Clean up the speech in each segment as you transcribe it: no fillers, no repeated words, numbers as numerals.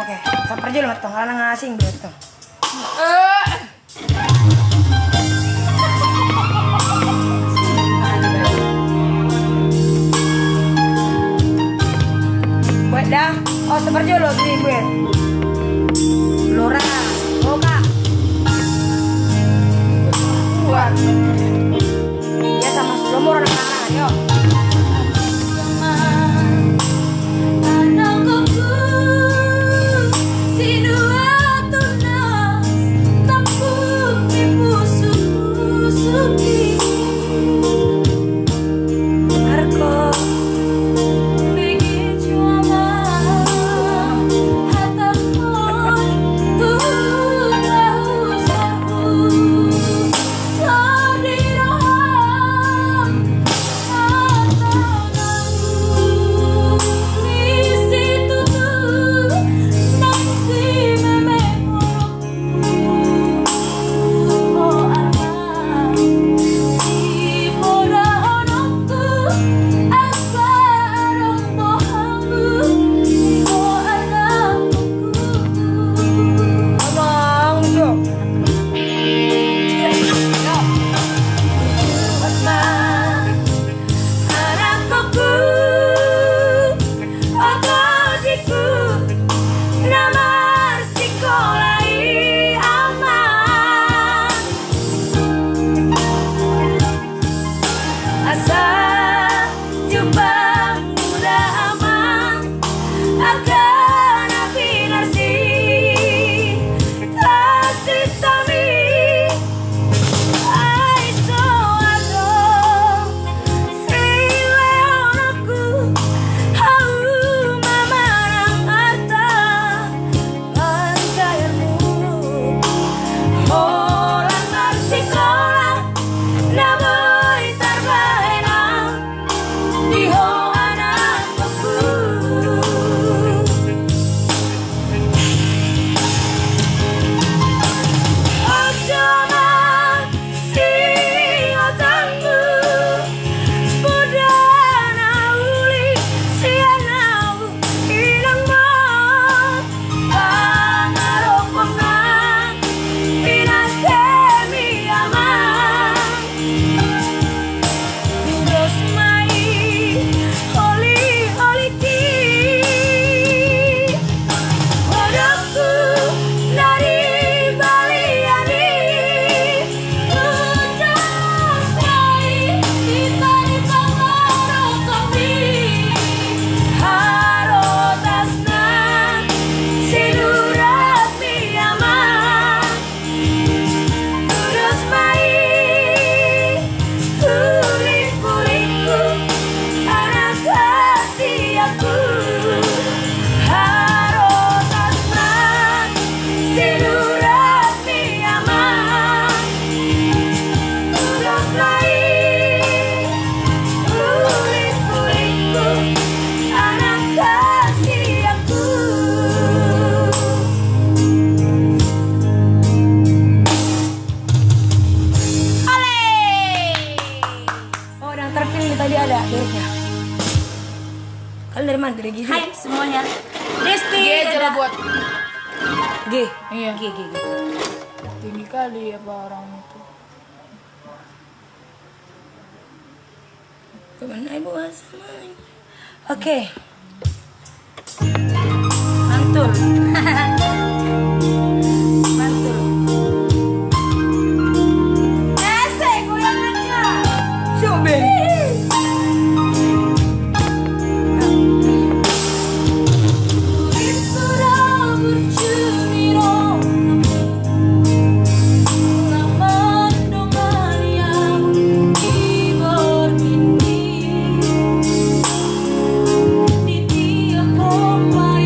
Oke, sabar dulu matong, karena ngasing gitu. Buat dah, oh sabar dulu sih gue. Lora, Boka. Buat. Ya sama sebelum orang anak, yuk. Kalian dari mana? Dari G? Hai semuanya. Desti. G aja lah buat. G. Iya. G. Tinggi kali apa orang itu. Kemana ibu sama? Oke. Mantul. Mantul. Goyangannya. Coba. Di tiap pompa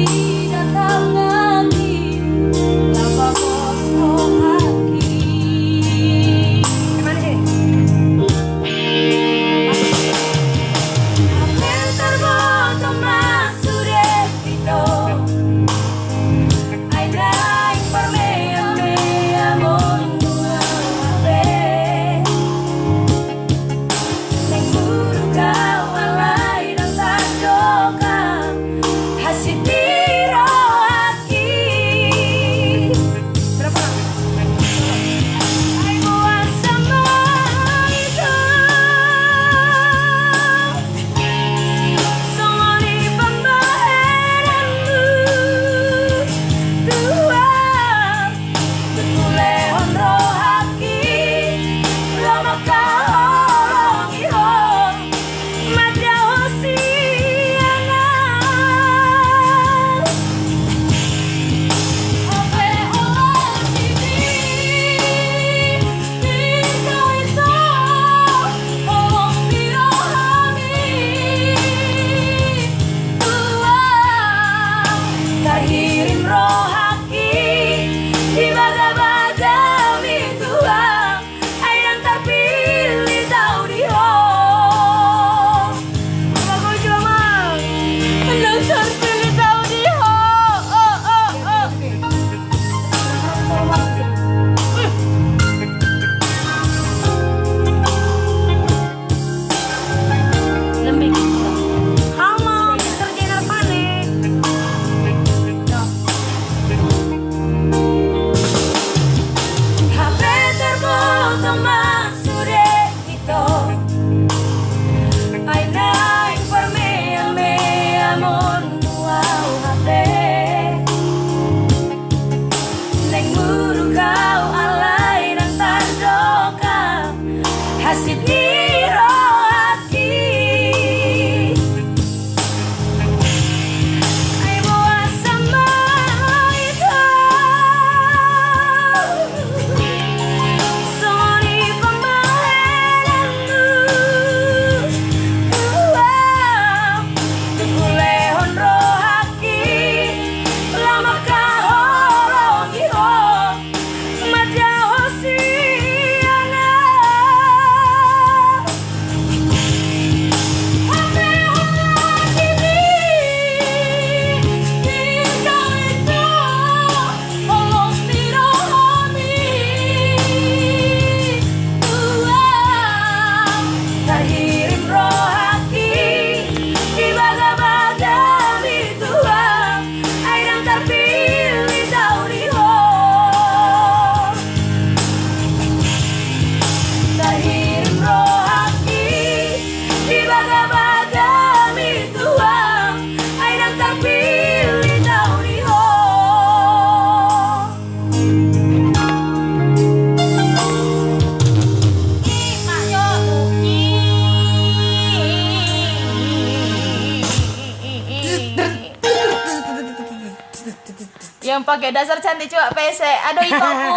Yang pakai dasar cantik coba PC. Aduh itu aku.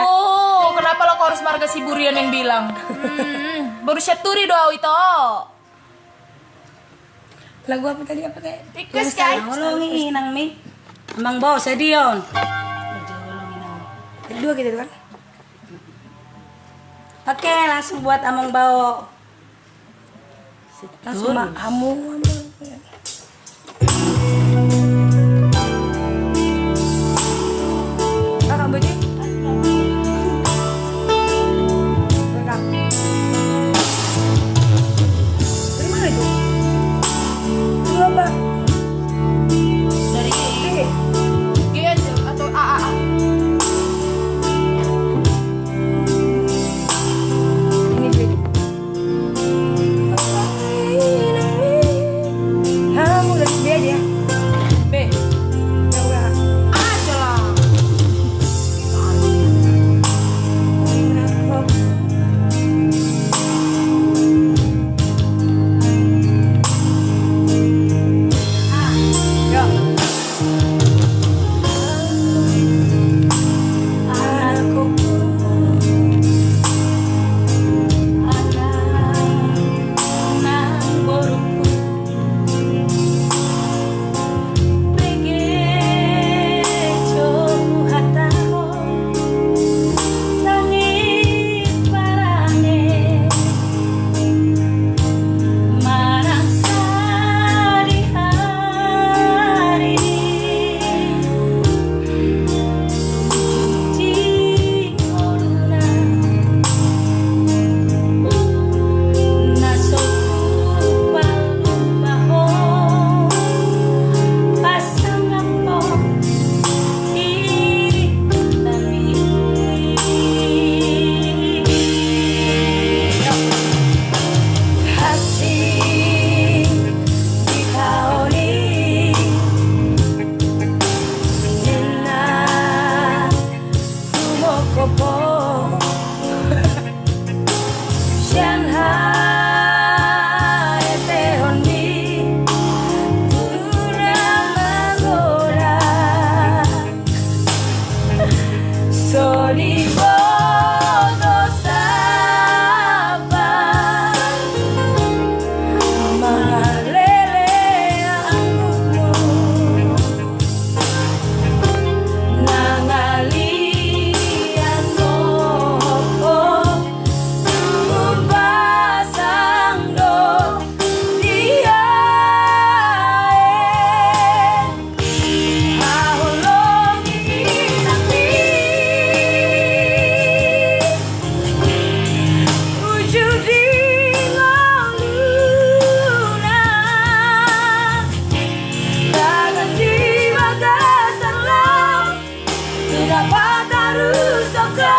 Kenapa lo harus marga si Burian yang bilang? Baru syaturi doa itu. Lagu apa tadi apa teh? Tikus guys. Ngolongi nang mi. Amang bawa sedion. Dua gitu kan? Oke, langsung buat amang bawa. Langsung amu. Kakak Budi? Kakak. Dari mana itu? Itu apa? Dari G aja atau A. Ini Budi. Kamu dari B aja. B. Ya udah. Aja lah. Ya. anakku anak boruku begejo hatamu langit parane marang sari hari Ci oruna nasoku palubaho pasangapo iri kami asing dikaoni nina kumokopo Shanghai tehoni turamagora solibodo saba mangalele angkumu nangalian mopo pasang do dia haulongi nanti wujudi ngoluna tangan di bagasan laut tidak patah rusaknya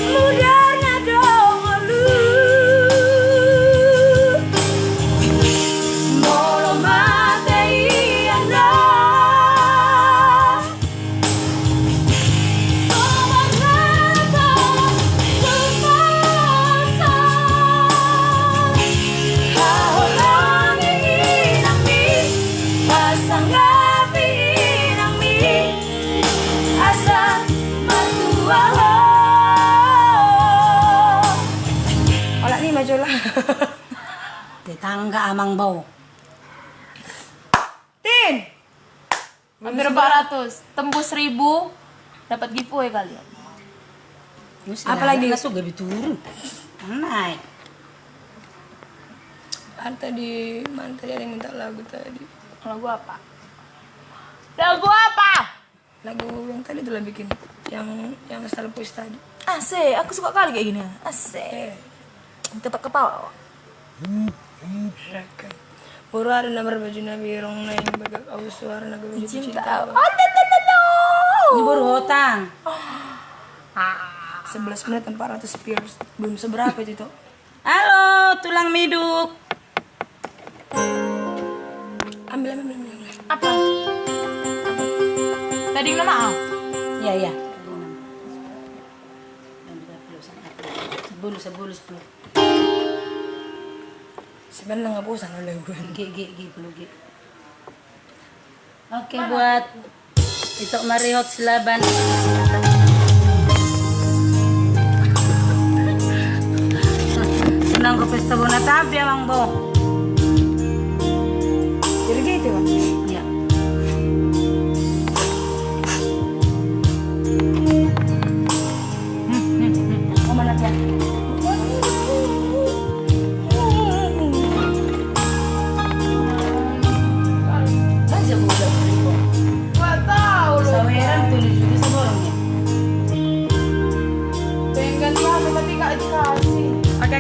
mudarnya dongolu molo matei anda sobat nata sukasa haholangi inami pasang gapi inami asa matuaho Olah nih maju lah. tetangga amang bau Tin. Hampir 400. Tembus 1000. Dapat giveaway kalian. Apalagi? langsung gabi turun naik Kan tadi mana tadi ada yang minta lagu tadi. Lagu apa? Lagu apa? Lagu yang tadi tuh lah bikin yang style push tadi. Asik, aku suka kali kayak gini. Asik. Ketok-ketok. Raka. Baru ada nomor baju Nabi rong naik bagak aus suara naga baju Cinta. cinta. Oh, no. ini baru hutang 11 menit 400 spears. Belum seberapa itu tuh. halo tulang miduk Ambil. Apa? Tadi nama A. iya sebulu Sebenarnya nggak bosan oleh gue. G. Oke buat Ito marihot silaban. Senang ko pesta bona tapi amang bo. Jadi gitu Pak. Ya. Oh mana ya? Aja budak itu. Gak tahu loh. Saweran tulis juga seborongnya. Pengen ganti HP tapi gak dikasih. Oke.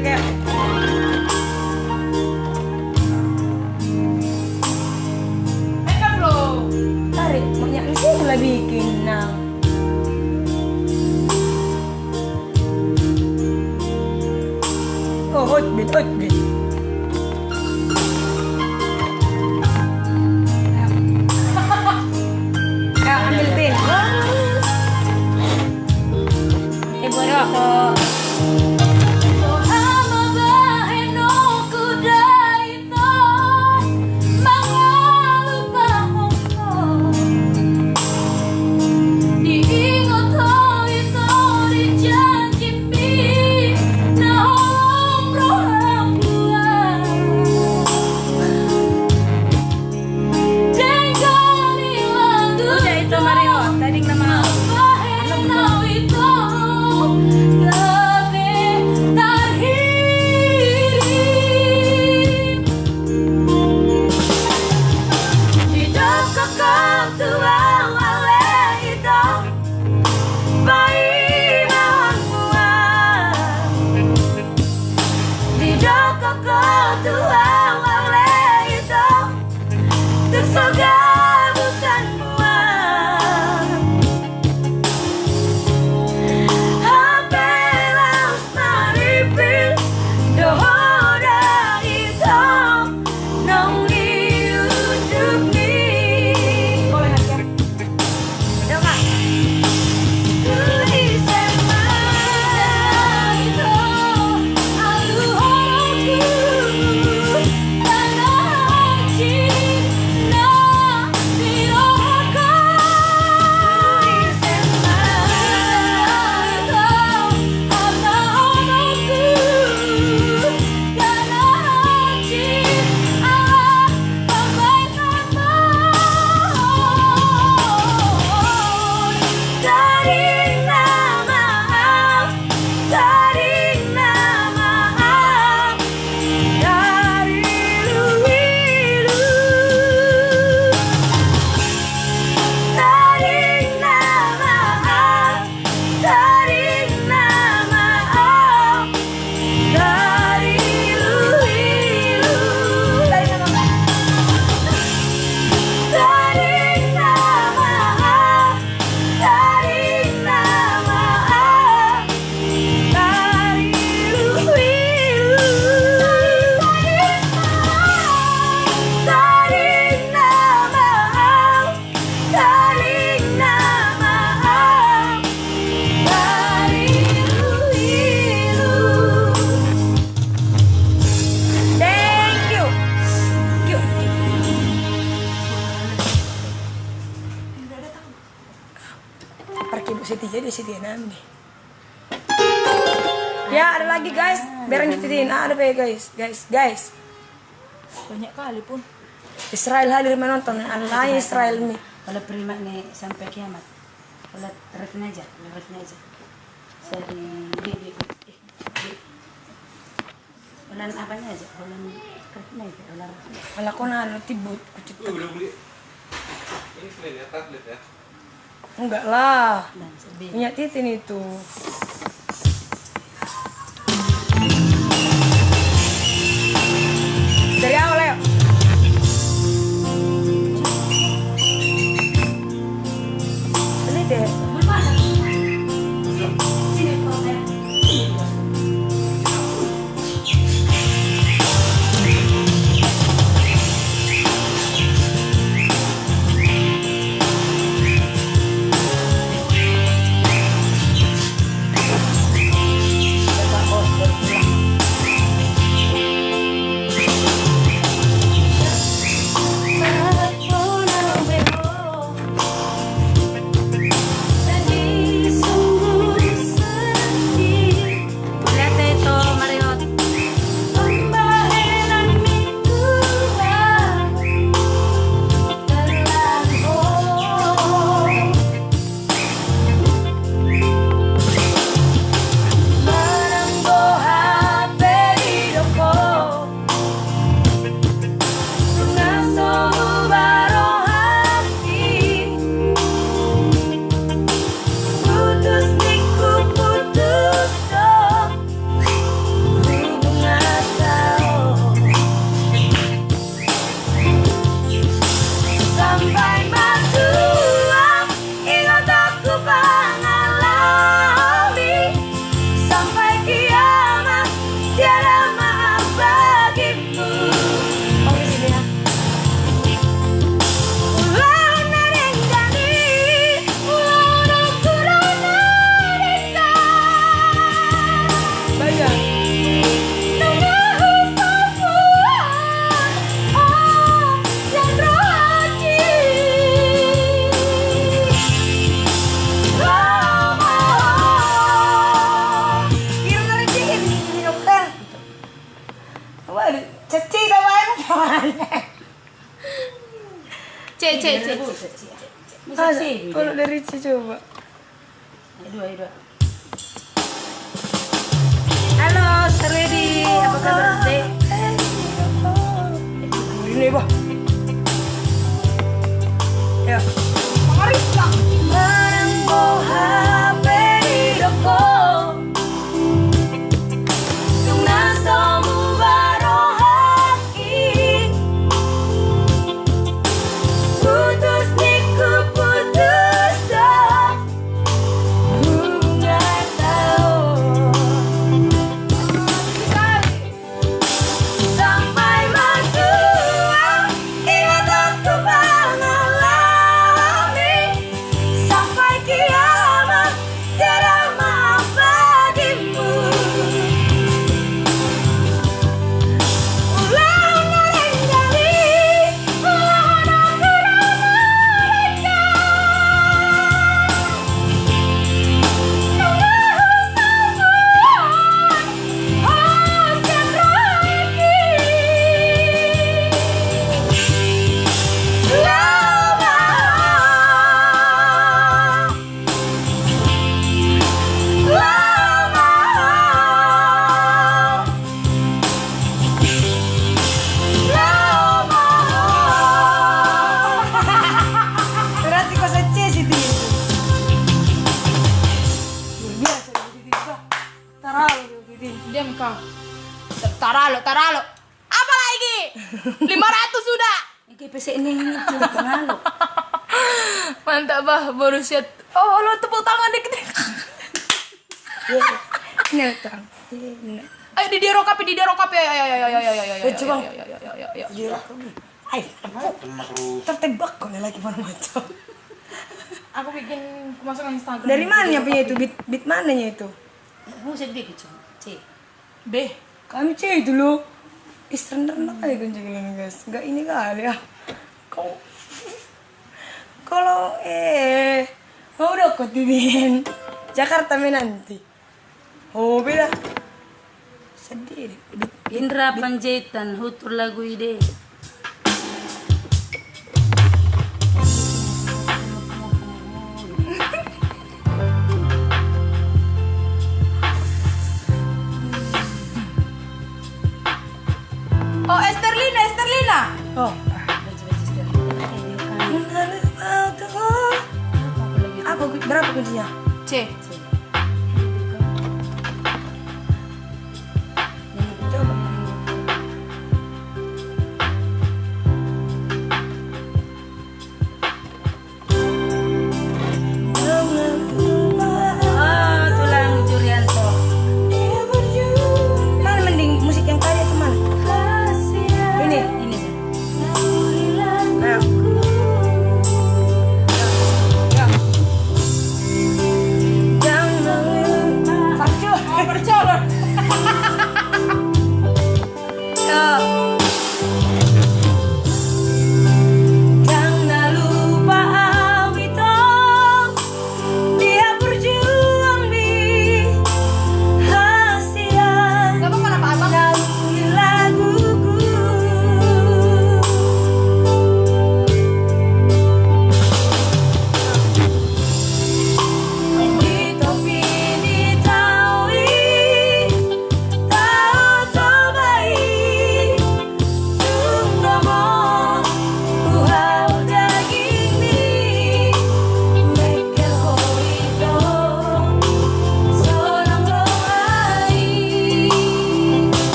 Kan loh. Tarik, maknya ini sih mulai bikin nah. Oh, hot bin. Ayo, ambil pin. Ibu rokok. Udah itu marihot. Tadi nama di sini nanti. Ya ada lagi guys, biar ngikutin ada apa ya guys. Banyak kali pun. Israel hadir menonton, Allah Israel nih. Kalau prima nih sampai kiamat. Kalau refin aja. Saya di ulan apanya aja, ulan refin aja, ulan refin. Kalau kau nanti but kucut. Beli. Ini selain ya tablet ya. Enggak lah, Dan sedih. minyak titin itu. Dari awal ya. Ini deh. Mas, sih. kalau dari Ci coba. Ayo dua. Halo, Seredi. Apa kabar, Dek? Ini, Bah. Ya. Marisa. Menenggo HP di doko. Tung nasomu baro haki. Putus niku putus dah. Hubungan tahu. Sampai matua ingat aku mengalami. Sampai kiamat tiada maaf bagimu. Ulang lain kali, ulang aku mereka. Berarti kau seceh sih dia. Luar biasa dia Pak. Taralo dia. Diam kau. Taralo. Apa lagi? 500 sudah. Ini PC ini pengalu. Mantap bah, baru siap. Oh, lo tepuk tangan dikit. Ini utang. Ayo di rokapi. Ayo. Coba. Ayo. Dia. Ay, tertebak kau lagi mana macam. Aku bikin masuk Instagram. Dari mana punya itu? Beat mananya itu? Musik dia kecil. C. B. Kami cek itu lo. Istirahat kali kunjungan guys. Enggak ini kali ya. Kau kalau mau udah kau tidin Jakarta nanti. Oh beda. Sedih. Indra Panjaitan, hutur lagu ide. Oh, Esterlina. Oh. Apa berapa kuncinya? C. Coba. Oh, tulang Jurianto. Mana mending musik yang kaya teman? Ini. Ini sih. Nah.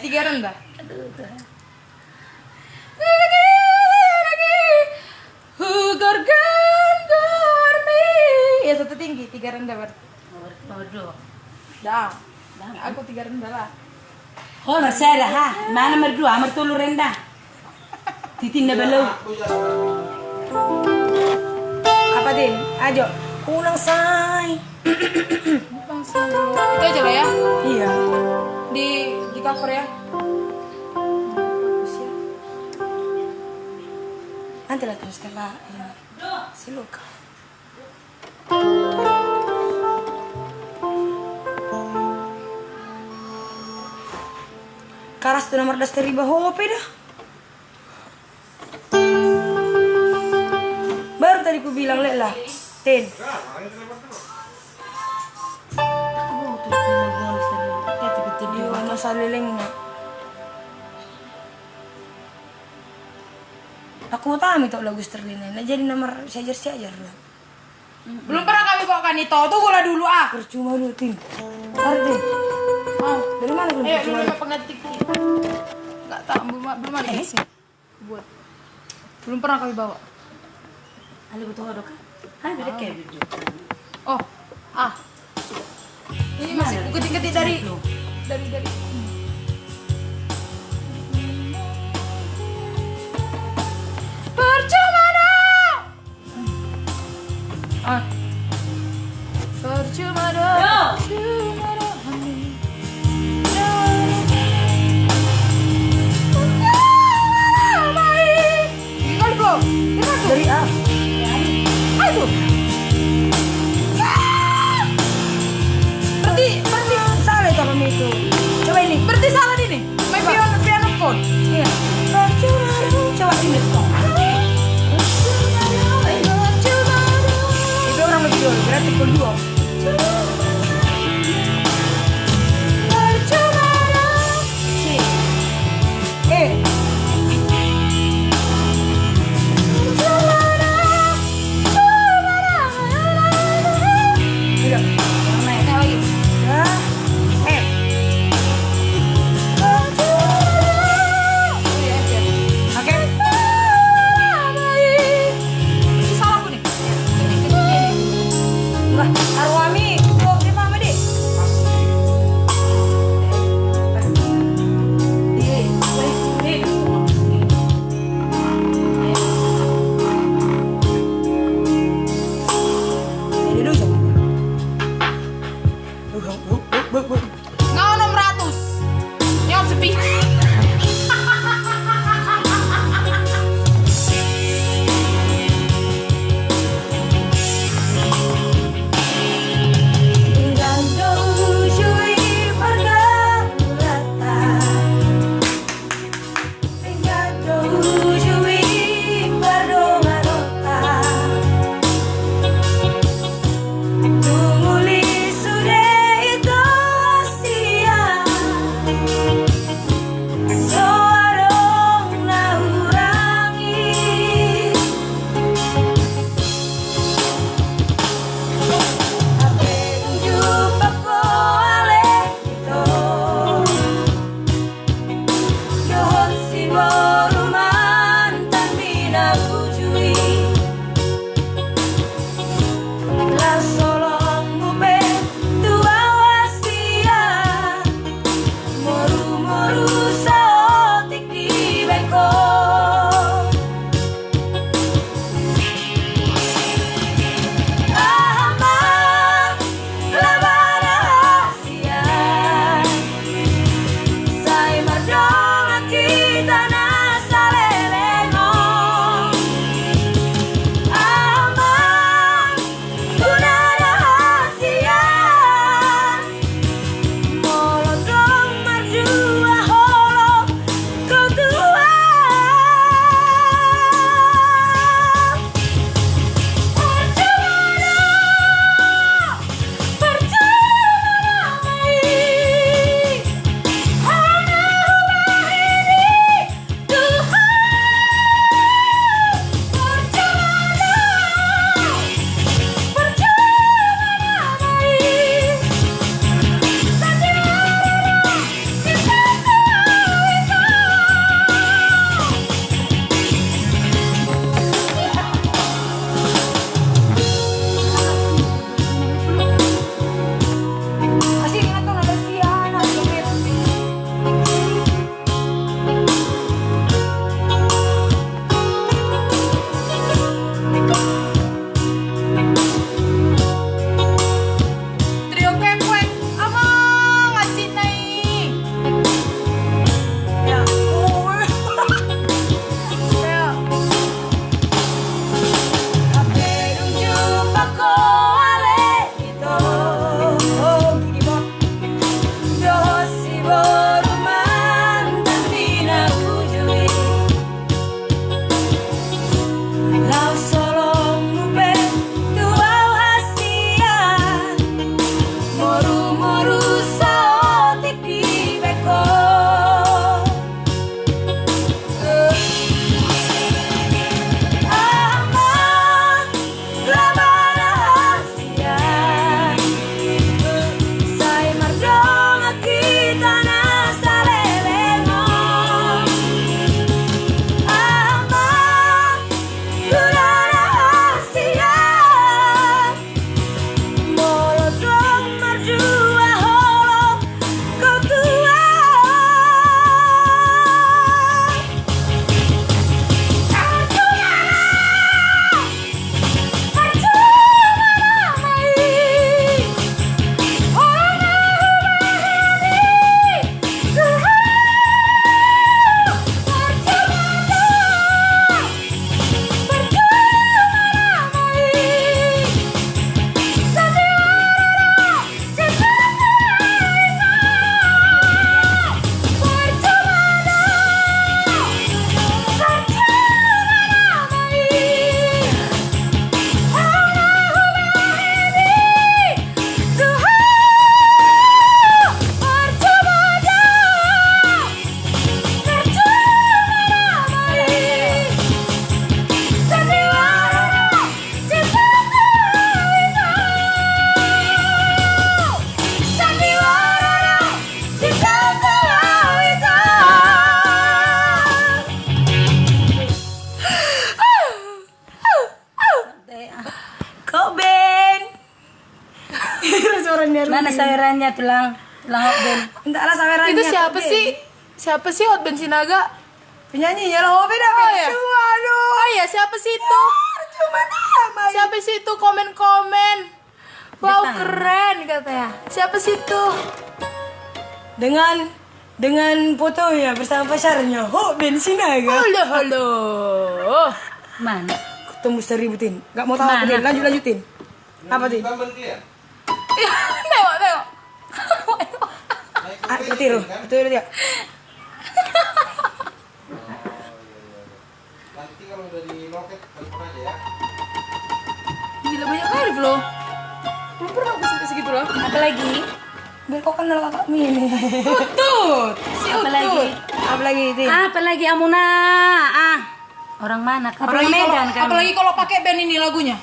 tiga rendah. Aduh Tuhan. Lagi. Gormi. Ya satu tinggi, tiga rendah berarti. Nomor 2. Dah. Dah. Aku tiga rendah lah. Oh, saya dah. Ha, mana nomor 2? Nomor 3 rendah. Titin na balaw. Aku jangan. Apa Din? Ajo. Ulang say. Itu aja lah ya. Iya. Di cover ya. Nanti lagi setelah ini. Si Luka. Karas tuh nomor 10 hope dah. Baru tadi ku bilang lek lah. Tin. Oh, tu pinagwalis na rin. Kaya tiba-tiba Di mana salilingnya. Aku tahu itu lagu Sterling. Nah jadi nomor saja lah. Belum pernah kami bawa kan itu. Tunggu lah dulu ah. Percuma lu Tin. Tarik Tin. Mau. Dari mana lu? Ayo dulu pengetik. Enggak tahu belum ada sih. Buat. Belum pernah kami bawa. Ali betul ada kan? Hai, bila kayak video. Oh. Ah. Ini masih ku ketik-ketik dari. Percuma dah. Ah. Percuma dah. Percuma dah. Kali bro. Dari A. Ayo. Berarti salah itu kami itu. Coba ini. Mana sawerannya tulang hotben? Entahlah sawerannya. Itu siapa sih? Siapa sih Hotben Sinaga? Penyanyinya loh, beda. Oh ya. Cuma aduh. Oh ya, siapa sih itu? Cuma nama. Siapa sih itu komen-komen? Wow, keren katanya. Siapa sih itu? Dengan fotonya bersama pacarnya. Hotben Sinaga. Halo, halo. Mana? Ketemu seributin. Gak mau tahu apa Tin. Lanjutin. Apa Tin? Bukan dia. Tengok. Naik ke Tiru. kan? Betul dia. Nanti kalau udah di loket telepon aja ya. Gila banyak kali loh. Belum pernah aku sampai segitu loh. Apalagi? Biar kau kenal kakak Mini. Utut. Si Utut. Apalagi Tin? Apalagi Amuna. Orang mana? Orang Medan kan? Apalagi kalau pakai band ini lagunya.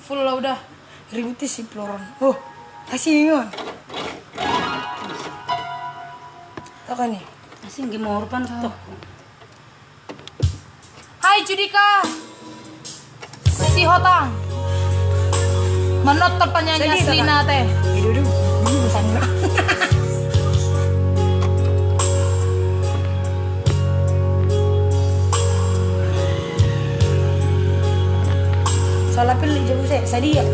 Full lah udah. Ributis si Floron. Oh, kasih ngon. Tahu kan nih? Asing gimana rupan tuh? Hai Judika. Si Hotang. Menot penyanyi Sedih, Aslina teh. Duduk. Sana. Soalnya pilih jauh saya dia.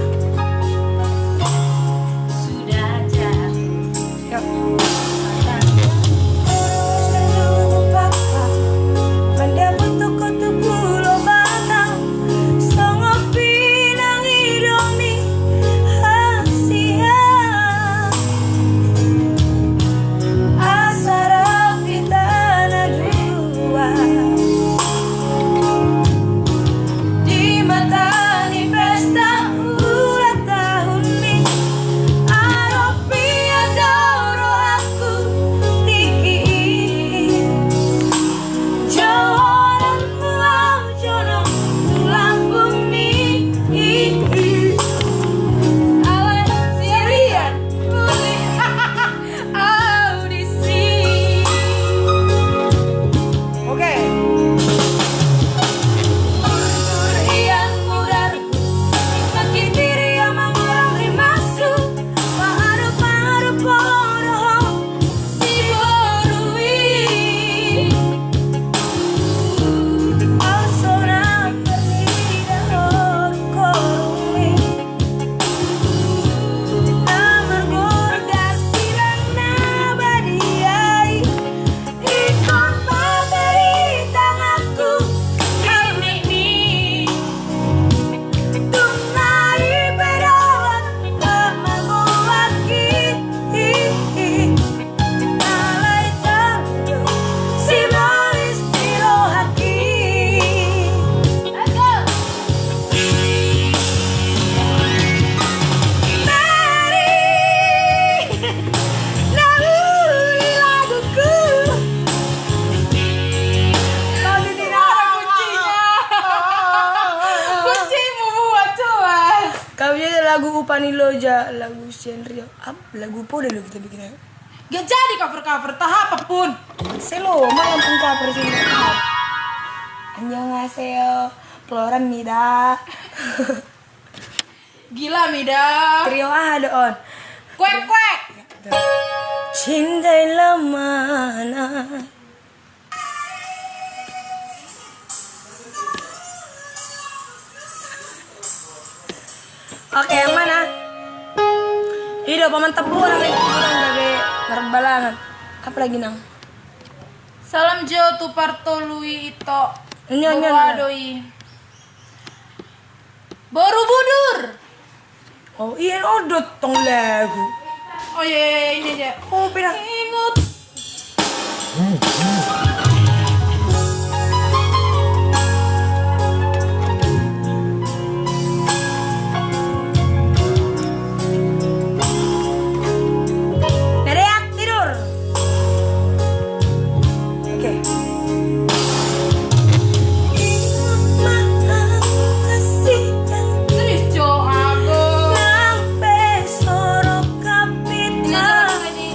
Sudah jatuh. Yuk. Lagu Upani Loja, lagu Senrio, lagu po deh lo kita bikin aja. Gak jadi cover-cover, tah apapun. Selo, malam pun cover sini. Annyeonghaseyo, Floran Mida. Gila Mida. Trio ada on. Kuek. Cintailah mana. Oke, yang mana? Hidup paman tebu orang gabe ngerbalangan. Apa lagi nang? Salam Jo tu parto lui ito. Nyan. Doi. Borobudur. Oh iya, odot tong lagu. Oh iya ini aja. Oh pindah. Ingat. Dedek tidur. Oke. Serius Jo aku. Ini aja lagi.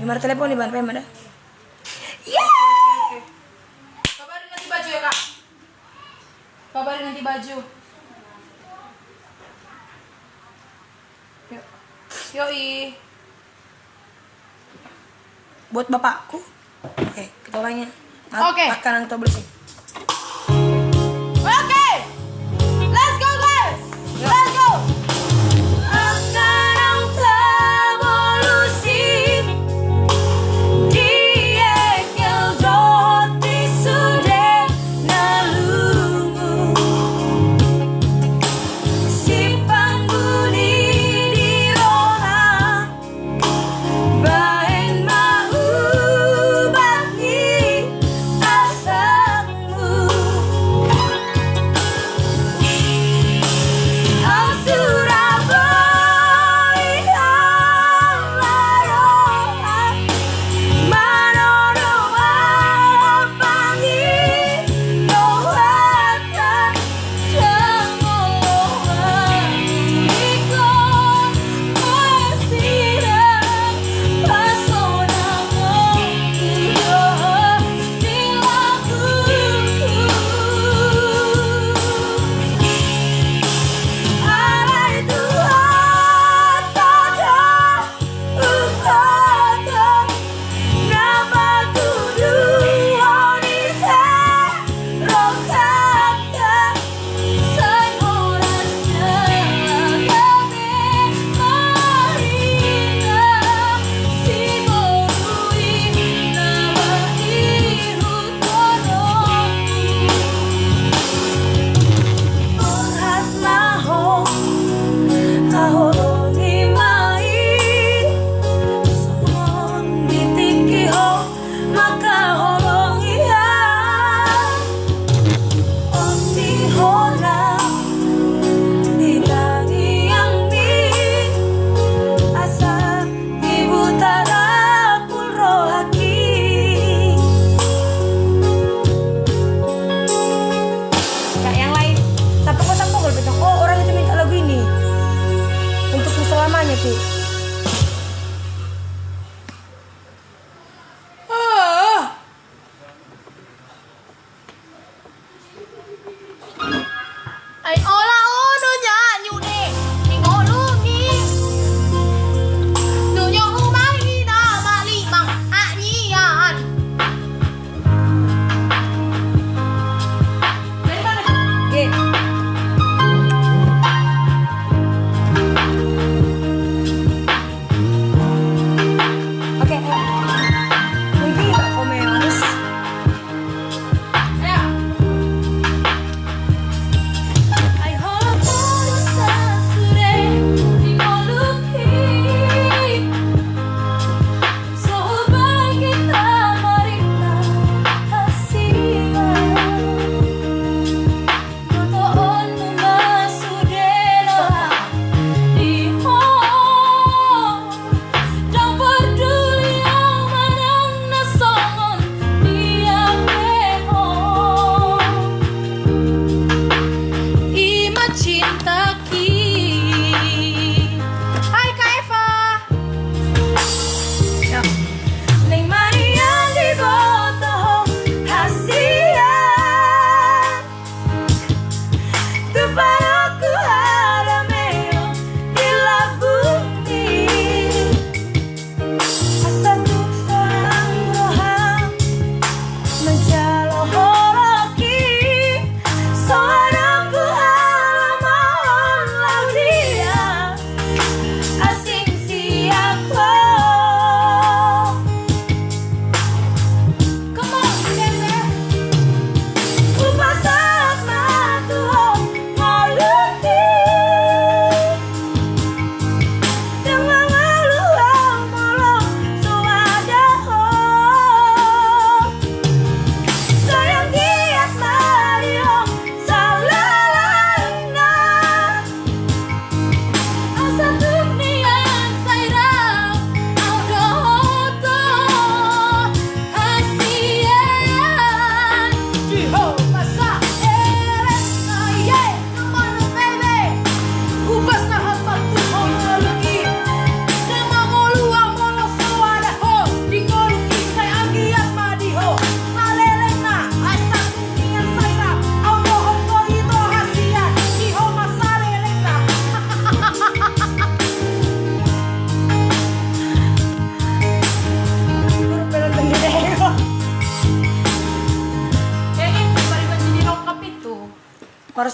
Nomor telepon di ban pada. Kabarin nanti baju ya kak. Kabarin nanti baju. Yuk. Yoi. Buat bapakku. Oke, kita orangnya. Oke. Makanan atau bersih. Oke. Let's go guys. Let's go. Akan evolusi diegel roti sudah nalungu si pangguni di roha bahen mau bagi asa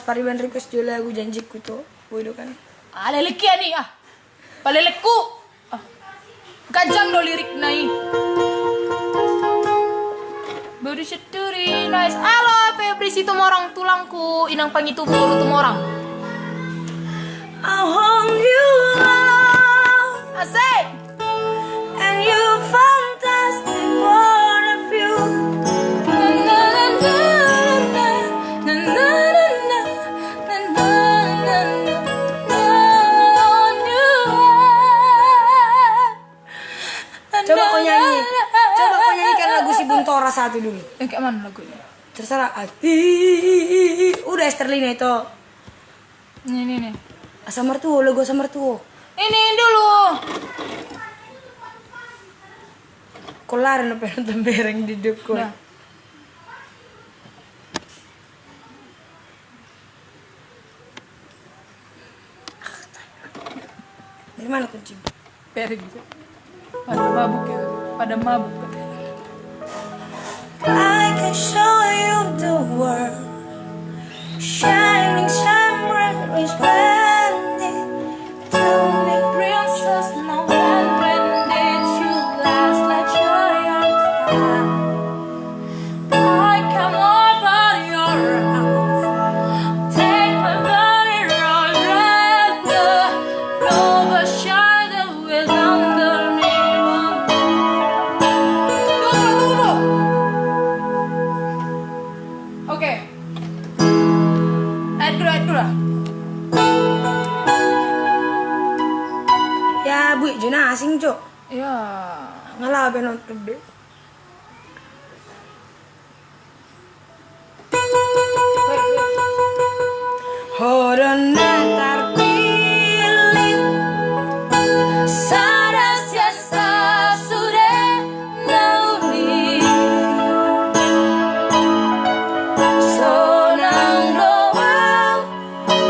pariban request juga lagu janjiku tuh. Bodoh kan. Leleki ya nih palelekku. Gajang do lirik nai. Baru seturi nice. Halo Febri situ morang tulangku inang pangitu bulu tu morang. I want you love Asik. and you fantastic point of view. Na na na na na na na na na na na na on you. Coba kau nyanyikan lagu si Buntora satu dulu. Kayak mana lagunya? Terserah. Udah Esterlina itu. Nih. Asam mertua, lagu asam mertua. Ini dulu. Kolar na penonton bereng di dukun. Nah. Dari mana kucing? Pergi. Pada mabuk ya. Pada mabuk. I can show you the world, shining, shimmering, resplendent. Tell me, Princess, no one did you last like your star. I come over your house, take my body right around the floor, shine with underneath. Tunggu. Oke. Add dulu lah. ya bu, juna asing cok. Ya. Ngalah penonton deh. Horona terpilih Sarasiasa sudah nauni senang doang,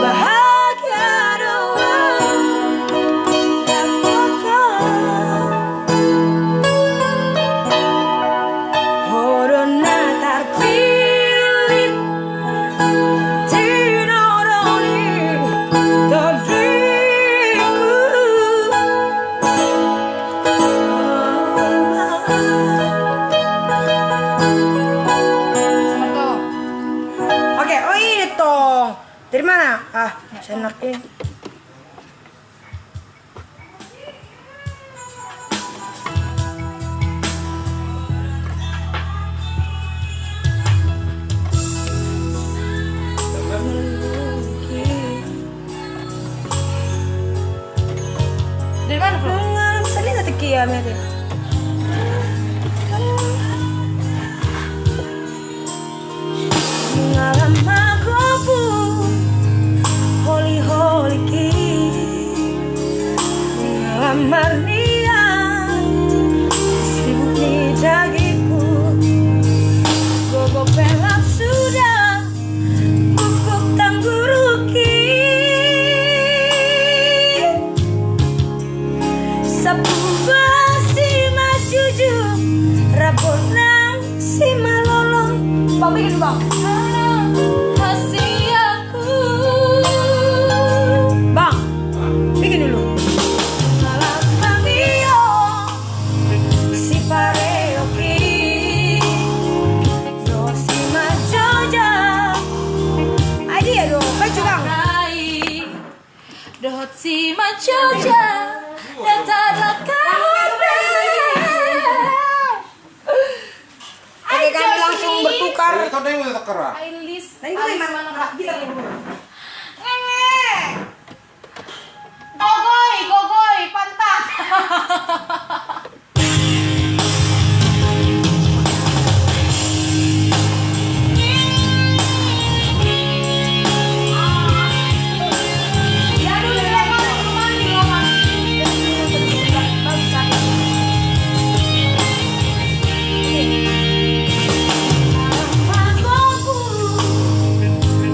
bahagia doang, dapatkan. Horona terpilih tinodoni diriku. Semerto. Oke, oh ini tong. Dari mana? Senaknya. Dari mana bro? Mengalam salita te kiamete. Mengalam aku pun holy holy ki. Mengalam marnian sibuk ni jagiku. Gogo pelap sudah pupuk tangguruki. Sapu basi majuju rabonang si malolong. Bang bikin bang. Kasih aku. Bang, bikin dulu. Malam pangio si pareoki. No si majoja. Idea dong, baca bang. Rai Dohot si macoja dan tak kabar. Oke, kami langsung bertukar. Ito na yung takara. Ailis Tadi gue mana kak? Bisa Gogoy pantat. Ya dulu ya mandi loman.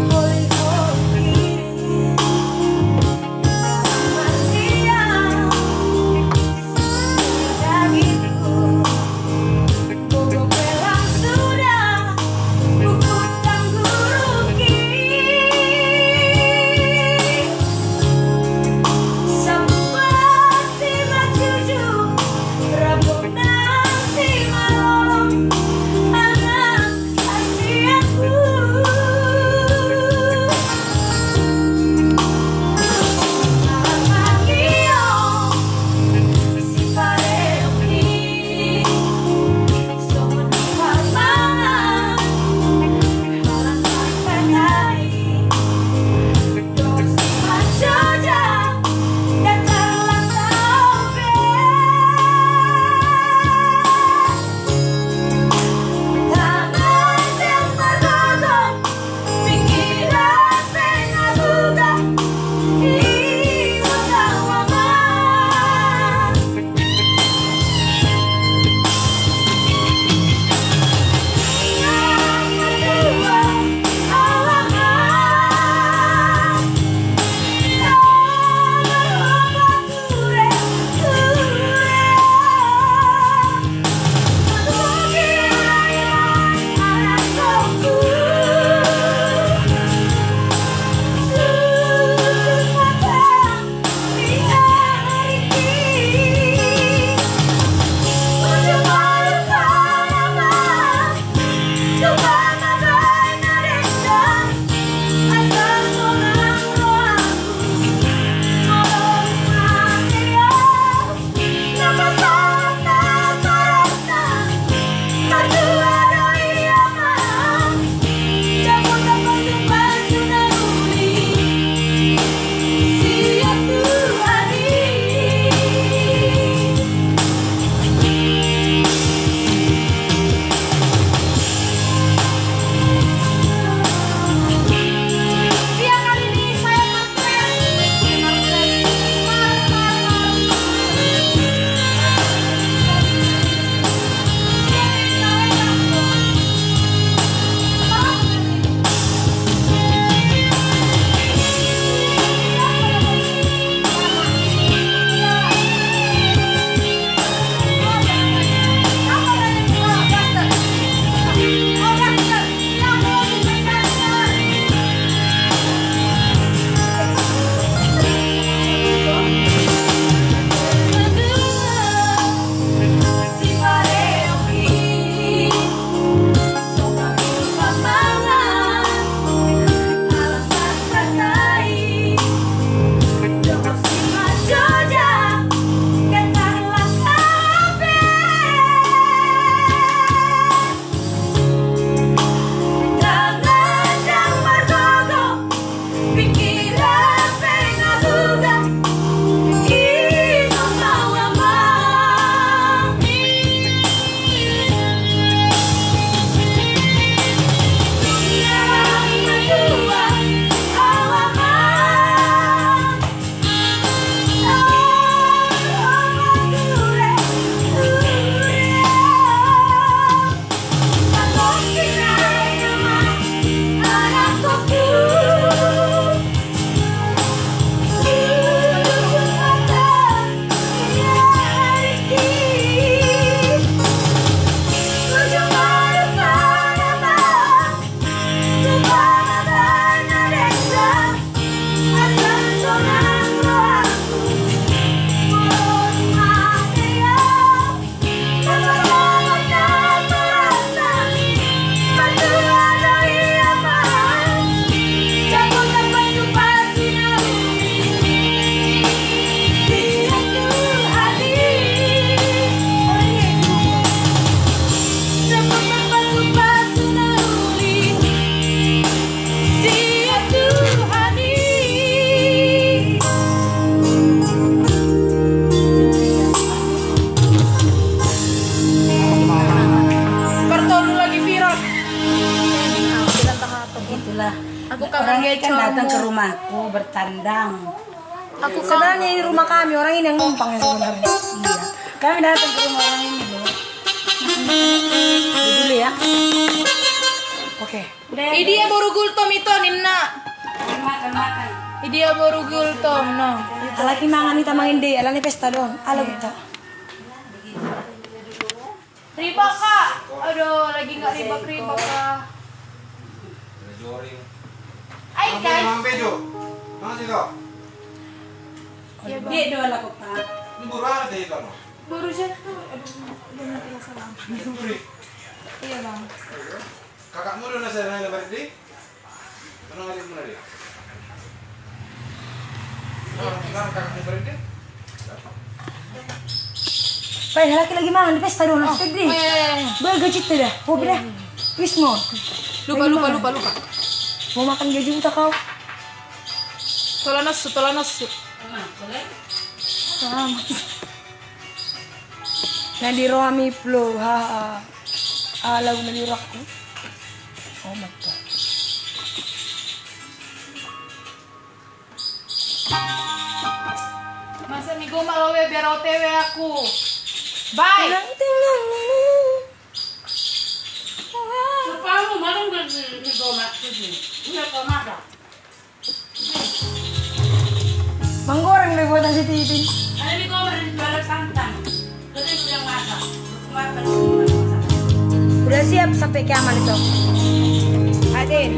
Holy datang ke rumahku bertandang. Aku sebenarnya di rumah kami orang ini yang numpang ya sebenarnya. Iya. Kami datang ke rumah orang ini loh. Dulu ya. Oke. Udah. Idia baru gultom itu Nina. Makan. Idia baru gultom no. Alaki mangan kita mangin deh, alani pesta dong. Halo kita. Riba kak. Aduh lagi nggak riba kak. Ada joring. Hai guys. Mampe Jo. Mana sih kau? Dia dua laku Pak. Ini burung deh itu no. Baru jatuh. Aduh nanti salam. Itu beri. Iya bang. Kakakmu udah nasi nanya balik di? Mana ngasih mana dia? Sekarang kakakmu balik di? Pak, laki mangan di pesta dong. Nasi deh. Eh. Bergajit tuh dah. Mau dah. Wis mau. Lupa. Mau makan gaji kita kau? Tolong nasu. Boleh? Sama. Nah di rohami flow ha. Lagu na di rohku. Oh my god. Masa nih gue malah biar OTW aku. Bye. Kamu malu nggak di goma sini? Nggak kau makan. Manggoreng deh buat nasi titin. Ada di goma di jualan santan. Jadi udah masak. Makan. Udah siap sampai kiamat itu. Adin.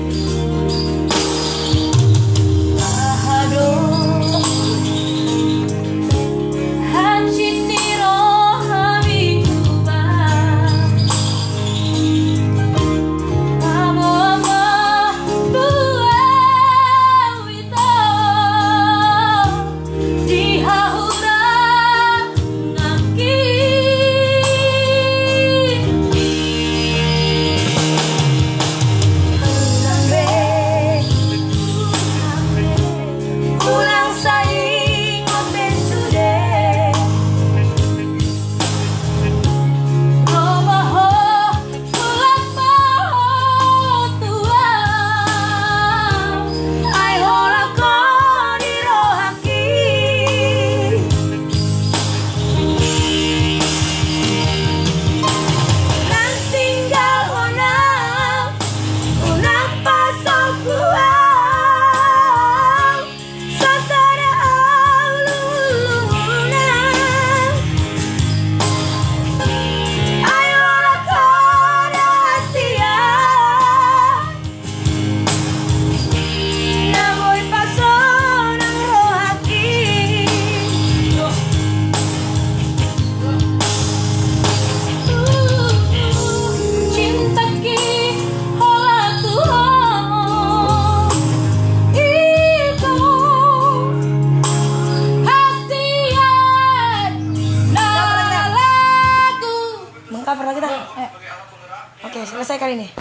Oke, selesai kali ini.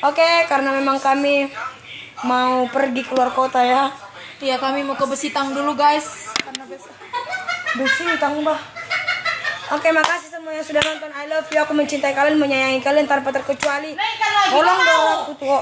Oke, karena memang kami mau pergi keluar kota ya. Iya, kami mau ke Besitang dulu, guys. Karena besok. Besi tambah. Oke, makasih semua yang sudah nonton. I love you. Aku mencintai kalian, menyayangi kalian tanpa terkecuali. Tolong dong aku tuh.